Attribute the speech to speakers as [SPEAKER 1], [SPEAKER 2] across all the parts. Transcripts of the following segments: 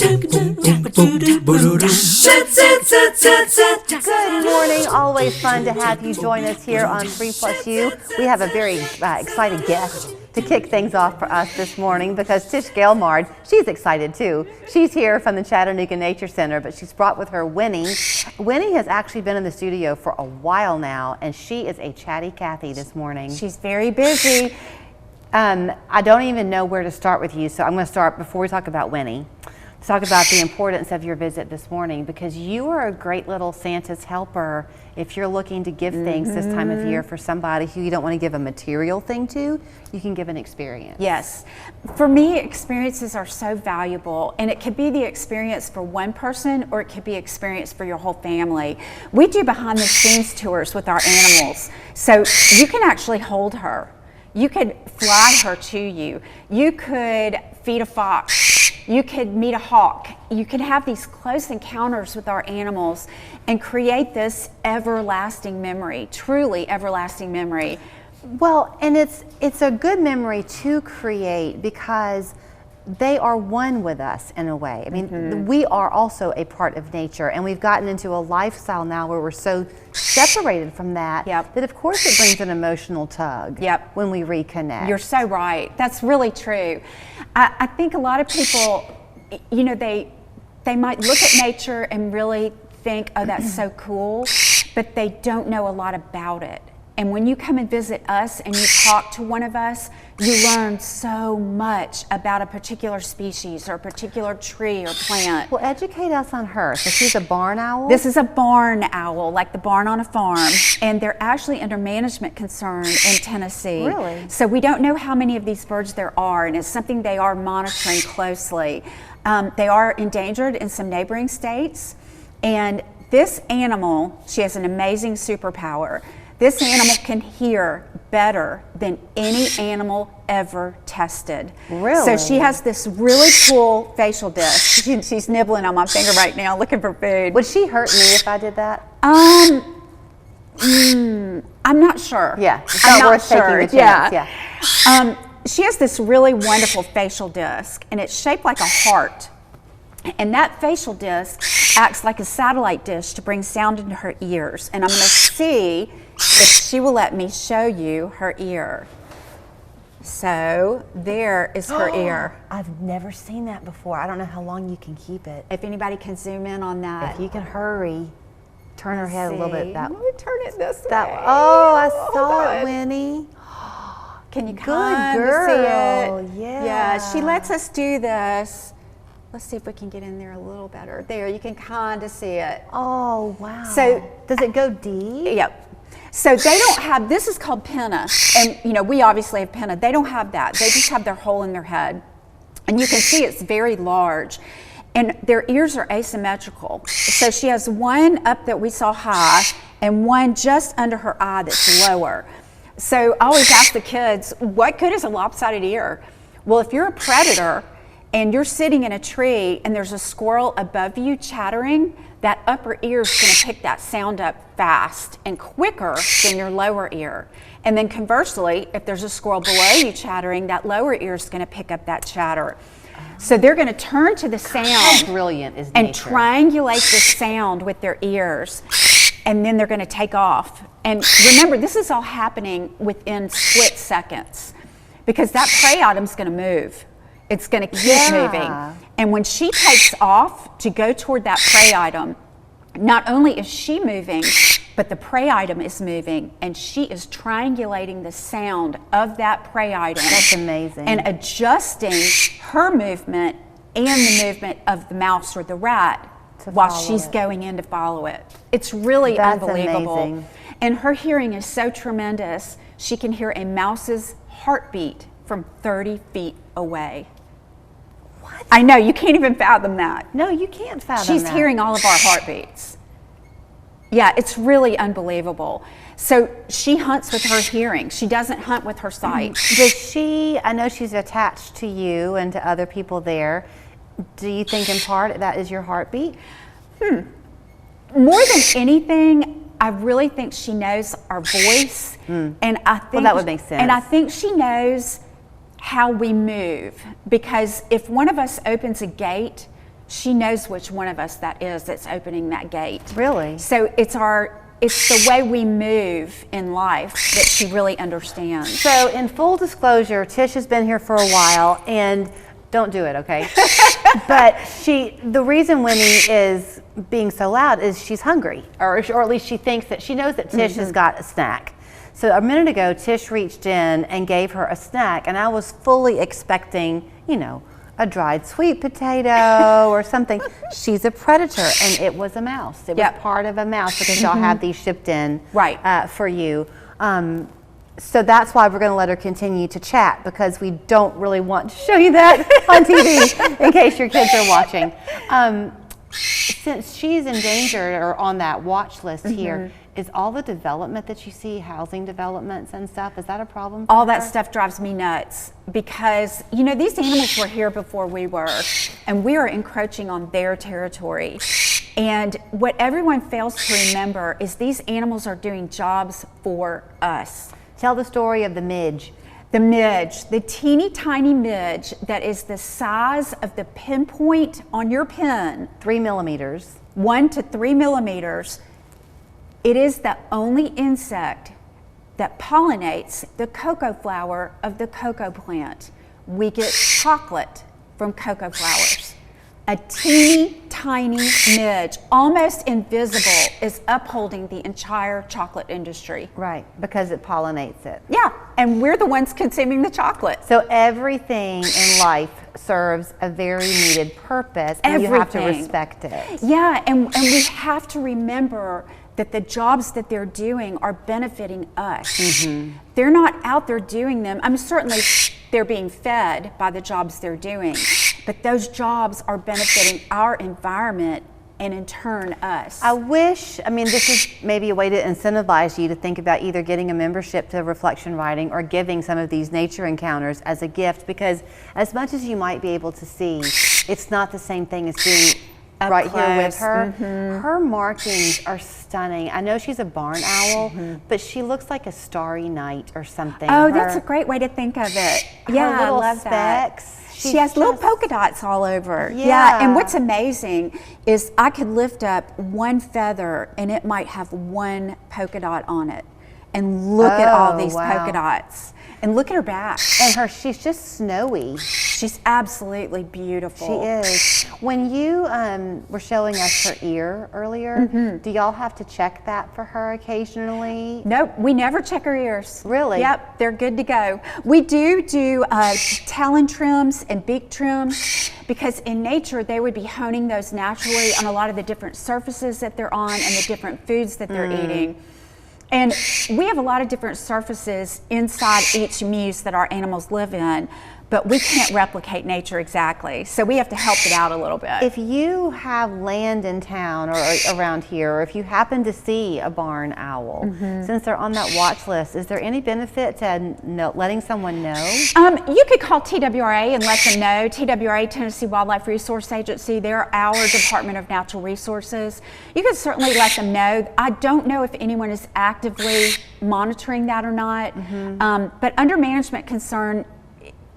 [SPEAKER 1] Good morning. Always fun to have you join us here on 3+U. We have a very excited guest to kick things off for us this morning because Tish Gelmard, she's excited too. She's here from the Chattanooga Nature Center, but she's brought with her Winnie. Winnie has actually been in the studio for a while now, and she is a chatty Cathy this morning.
[SPEAKER 2] She's very busy.
[SPEAKER 1] I don't even know where to start with you, so I'm going to start before we talk about Winnie. To talk about the importance of your visit this morning, because you are a great little Santa's helper if you're looking to give things this time of year for somebody who you don't want to give a material thing to. You can give an experience.
[SPEAKER 2] Yes. For me, experiences are so valuable, and it could be the experience for one person or it could be experience for your whole family. We do behind the scenes tours with our animals, so you can actually hold her. You could fly her to you. You could feed a fox. You could meet a hawk. You could have these close encounters with our animals and create this everlasting memory, truly everlasting memory.
[SPEAKER 1] Well, and it's a good memory to create because they are one with us in a way. I mean, we are also a part of nature, and we've gotten into a lifestyle now where we're so separated from that that of course it brings an emotional tug when we reconnect.
[SPEAKER 2] You're so right. That's really true. I think a lot of people, you know, they might look at nature and really think, oh, that's so cool, but they don't know a lot about it. And when you come and visit us and you talk to one of us, you learn so much about a particular species or a particular tree or plant.
[SPEAKER 1] Well, educate us on her. So she's a barn owl?
[SPEAKER 2] This is a barn owl, like the barn on a farm. And they're actually under management concern in Tennessee.
[SPEAKER 1] Really?
[SPEAKER 2] So we don't know how many of these birds there are, and it's something they are monitoring closely. They are endangered in some neighboring states. And this animal, she has an amazing superpower. This animal can hear better than any animal ever tested.
[SPEAKER 1] Really?
[SPEAKER 2] So she has this really cool facial disc. She's nibbling on my finger right now, looking for food.
[SPEAKER 1] Would she hurt me if I did that?
[SPEAKER 2] I'm not sure.
[SPEAKER 1] Yeah, it's not worth taking the chance. Yeah.
[SPEAKER 2] She has this really wonderful facial disc, and it's shaped like a heart. And that facial disc acts like a satellite dish to bring sound into her ears. And I'm going to see if she will let me show you her ear. So there is her ear.
[SPEAKER 1] I've never seen that before. I don't know how long you can keep it.
[SPEAKER 2] If anybody can zoom in on that.
[SPEAKER 1] If you can hurry, turn her head a little bit.
[SPEAKER 2] Let me turn it this way.
[SPEAKER 1] Oh, I saw it, Winnie.
[SPEAKER 2] Can you kind of see it?
[SPEAKER 1] Yeah.
[SPEAKER 2] Yeah, she lets us do this. Let's see if we can get in there a little better. There, you can kind of see it.
[SPEAKER 1] Oh, wow.
[SPEAKER 2] So,
[SPEAKER 1] does it go deep?
[SPEAKER 2] Yep. So they don't have, this is called pinna. And, you know, we obviously have pinna. They don't have that. They just have their hole in their head. And you can see it's very large. And their ears are asymmetrical. So she has one up that we saw high and one just under her eye that's lower. So I always ask the kids, what good is a lopsided ear? Well, if you're a predator, and you're sitting in a tree and there's a squirrel above you chattering, that upper ear is going to pick that sound up fast and quicker than your lower ear. And then conversely, if there's a squirrel below you chattering, that lower ear is going to pick up that chatter. So they're going to turn to the sound.
[SPEAKER 1] How brilliant is nature?
[SPEAKER 2] And triangulate the sound with their ears. And then they're going to take off. And remember, this is all happening within split seconds because that prey item's going to move. It's going to keep moving. And when she takes off to go toward that prey item, not only is she moving, but the prey item is moving, and she is triangulating the sound of that prey item.
[SPEAKER 1] That's amazing.
[SPEAKER 2] And adjusting her movement and the movement of the mouse or the rat while she's going in to follow it. It's really unbelievable.
[SPEAKER 1] Amazing.
[SPEAKER 2] And her hearing is so tremendous, she can hear a mouse's heartbeat from 30 feet away.
[SPEAKER 1] What?
[SPEAKER 2] I know, you can't even fathom that.
[SPEAKER 1] No, you can't fathom
[SPEAKER 2] She's
[SPEAKER 1] that.
[SPEAKER 2] hearing all of our heartbeats. Yeah, it's really unbelievable. So she hunts with her hearing. She doesn't hunt with her sight.
[SPEAKER 1] Does she, I know she's attached to you and to other people there. Do you think in part that is your heartbeat?
[SPEAKER 2] More than anything, I really think she knows our voice. And I think,
[SPEAKER 1] well, that would make sense.
[SPEAKER 2] And I think she knows how we move, because if one of us opens a gate, she knows which one of us that is that's opening that gate.
[SPEAKER 1] Really?
[SPEAKER 2] So it's the way we move in life that she really understands.
[SPEAKER 1] So in full disclosure, Tish has been here for a while, and don't do it, okay? But the reason Winnie is being so loud is she's hungry, or at least she knows that Tish has got a snack. So a minute ago, Tish reached in and gave her a snack, and I was fully expecting, a dried sweet potato or something. She's a predator, and it was a mouse. It was part of a mouse, because y'all have these shipped in for you. So that's why we're going to let her continue to chat, because we don't really want to show you that on TV in case your kids are watching. Since she's endangered or on that watch list here, is all the development that you see, housing developments and stuff, is that a problem for
[SPEAKER 2] All
[SPEAKER 1] her?
[SPEAKER 2] that stuff drives me nuts, because these animals were here before we were, and we are encroaching on their territory. And what everyone fails to remember is these animals are doing jobs for us.
[SPEAKER 1] Tell the story of the midge.
[SPEAKER 2] The midge, the teeny tiny midge that is the size of the pinpoint on your pen,
[SPEAKER 1] 3 millimeters.
[SPEAKER 2] 1 to 3 millimeters. It is the only insect that pollinates the cocoa flower of the cocoa plant. We get chocolate from cocoa flowers. A teeny tiny midge, almost invisible, is upholding the entire chocolate industry.
[SPEAKER 1] Right, because it pollinates it.
[SPEAKER 2] Yeah, and we're the ones consuming the chocolate.
[SPEAKER 1] So everything in life serves a very needed purpose, and you have to respect it.
[SPEAKER 2] Yeah, and we have to remember that the jobs that they're doing are benefiting us. They're not out there doing them. Certainly they're being fed by the jobs they're doing, but those jobs are benefiting our environment and in turn us.
[SPEAKER 1] This is maybe a way to incentivize you to think about either getting a membership to Reflection Riding or giving some of these nature encounters as a gift, because as much as you might be able to see, it's not the same thing as being
[SPEAKER 2] up
[SPEAKER 1] right
[SPEAKER 2] close.
[SPEAKER 1] Here with her. Her markings are stunning. I know she's a barn owl, but she looks like a starry night or something.
[SPEAKER 2] Oh, that's a great way to think of it. Yeah,
[SPEAKER 1] her little
[SPEAKER 2] I love
[SPEAKER 1] specks.
[SPEAKER 2] that. She has little polka dots all over.
[SPEAKER 1] Yeah,
[SPEAKER 2] and what's amazing is I could lift up one feather and it might have one polka dot on it. And look at all these polka dots. And look at her back.
[SPEAKER 1] And she's just snowy.
[SPEAKER 2] She's absolutely beautiful.
[SPEAKER 1] She is. When you were showing us her ear earlier, do y'all have to check that for her occasionally?
[SPEAKER 2] Nope, we never check her ears.
[SPEAKER 1] Really?
[SPEAKER 2] Yep, they're good to go. We do talon trims and beak trims, because in nature they would be honing those naturally on a lot of the different surfaces that they're on and the different foods that they're eating. And we have a lot of different surfaces inside each muse that our animals live in, but we can't replicate nature exactly. So we have to help it out a little bit.
[SPEAKER 1] If you have land in town or around here, or if you happen to see a barn owl, since they're on that watch list, is there any benefit to letting someone know?
[SPEAKER 2] You could call TWRA and let them know. TWRA, Tennessee Wildlife Resource Agency, they're our Department of Natural Resources. You can certainly let them know. I don't know if anyone is actively monitoring that or not, but under management concern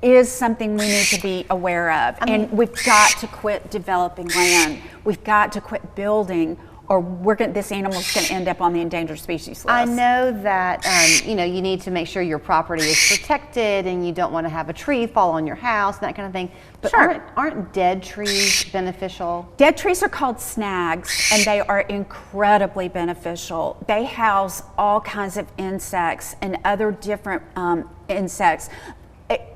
[SPEAKER 2] is something we need to be aware of. And we've got to quit developing land. We've got to quit building, or this animal's going to end up on the endangered species list.
[SPEAKER 1] I know that you need to make sure your property is protected, and you don't want to have a tree fall on your house and that kind of thing. But aren't dead trees beneficial?
[SPEAKER 2] Dead trees are called snags, and they are incredibly beneficial. They house all kinds of insects and other different insects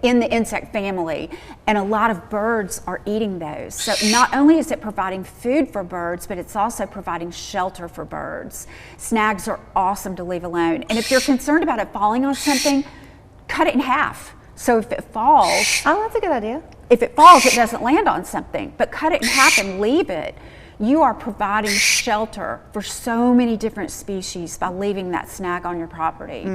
[SPEAKER 2] in the insect family, and a lot of birds are eating those. So not only is it providing food for birds, but it's also providing shelter for birds. Snags are awesome to leave alone, and if you're concerned about it falling on something, cut it in half. So if it falls,
[SPEAKER 1] that's a good idea.
[SPEAKER 2] If it falls, it doesn't land on something, but cut it in half and leave it. You are providing shelter for so many different species by leaving that snag on your property.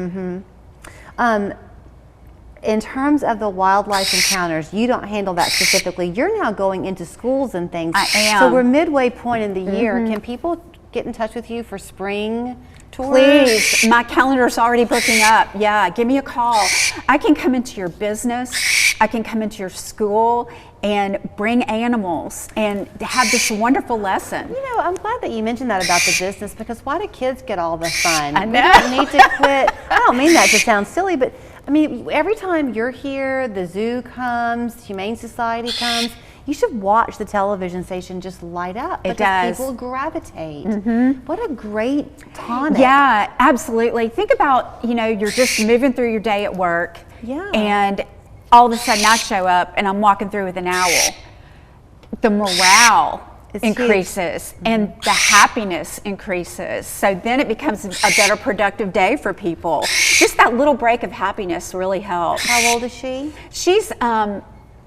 [SPEAKER 1] In terms of the wildlife encounters, you don't handle that specifically. You're now going into schools and things.
[SPEAKER 2] I am.
[SPEAKER 1] So we're midway point in the year. Can people get in touch with you for spring tours?
[SPEAKER 2] Please, my calendar's already booking up. Yeah, give me a call. I can come into your business. I can come into your school and bring animals and have this wonderful lesson.
[SPEAKER 1] You know, I'm glad that you mentioned that about the business, because why do kids get all the fun?
[SPEAKER 2] I know.
[SPEAKER 1] We don't need to quit. I don't mean that to sound silly, but I mean, every time you're here, the zoo comes, Humane Society comes, you should watch the television station just light up.
[SPEAKER 2] It does.
[SPEAKER 1] People gravitate. What a great tonic.
[SPEAKER 2] Yeah, absolutely. Think about, you know, you're just moving through your day at work.
[SPEAKER 1] Yeah.
[SPEAKER 2] And all of a sudden I show up and I'm walking through with an owl. The morale
[SPEAKER 1] It's
[SPEAKER 2] increases and the happiness increases. So then it becomes a better productive day for people. Just that little break of happiness really helps.
[SPEAKER 1] How old is she?
[SPEAKER 2] She's,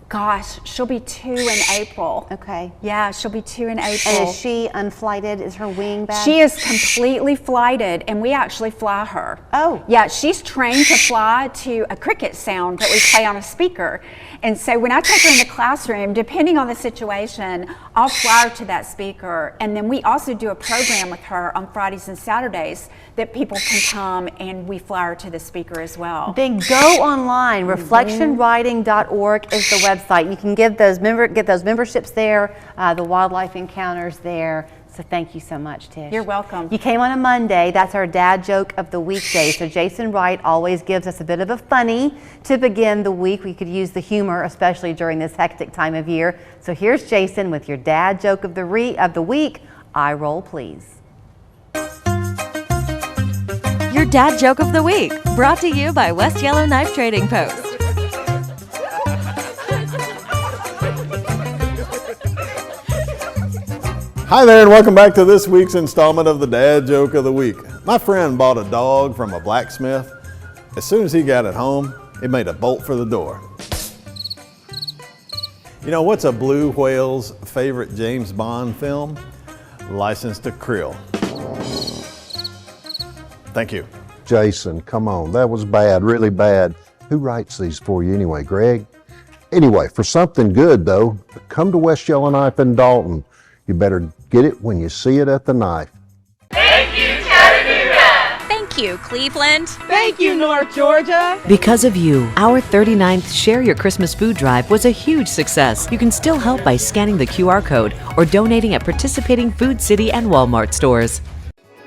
[SPEAKER 2] gosh, she'll be 2 in April.
[SPEAKER 1] Okay.
[SPEAKER 2] Yeah, she'll be 2 in April.
[SPEAKER 1] And is she unflighted? Is her wing back?
[SPEAKER 2] She is completely flighted, and we actually fly her.
[SPEAKER 1] Oh.
[SPEAKER 2] Yeah, she's trained to fly to a cricket sound that we play on a speaker. And so when I take her in the classroom, depending on the situation, I'll fly her to that speaker. And then we also do a program with her on Fridays and Saturdays that people can come and we fly her to the speaker as well.
[SPEAKER 1] Then go online. Reflectionwriting.org is the website. You can get those memberships there, the wildlife encounters there. So thank you so much, Tish.
[SPEAKER 2] You're welcome.
[SPEAKER 1] You came on a Monday. That's our dad joke of the weekday. So Jason Wright always gives us a bit of a funny to begin the week. We could use the humor, especially during this hectic time of year. So here's Jason with your dad joke of the week. Eye roll, please.
[SPEAKER 3] Your dad joke of the week, brought to you by West Yellowknife Trading Post.
[SPEAKER 4] Hi there, and welcome back to this week's installment of the Dad Joke of the Week. My friend bought a dog from a blacksmith. As soon as he got it home, it made a bolt for the door. You know, what's a blue whale's favorite James Bond film? License to Krill. Thank you.
[SPEAKER 5] Jason, come on, that was bad, really bad. Who writes these for you anyway, Greg? Anyway, for something good though, come to West Yellowknife in Dalton. You better get it when you see it at the knife.
[SPEAKER 6] Thank you, Chattanooga!
[SPEAKER 3] Thank you, Cleveland.
[SPEAKER 6] Thank you, North Georgia!
[SPEAKER 7] Because of you, our 39th Share Your Christmas Food Drive was a huge success. You can still help by scanning the QR code or donating at participating Food City and Walmart stores.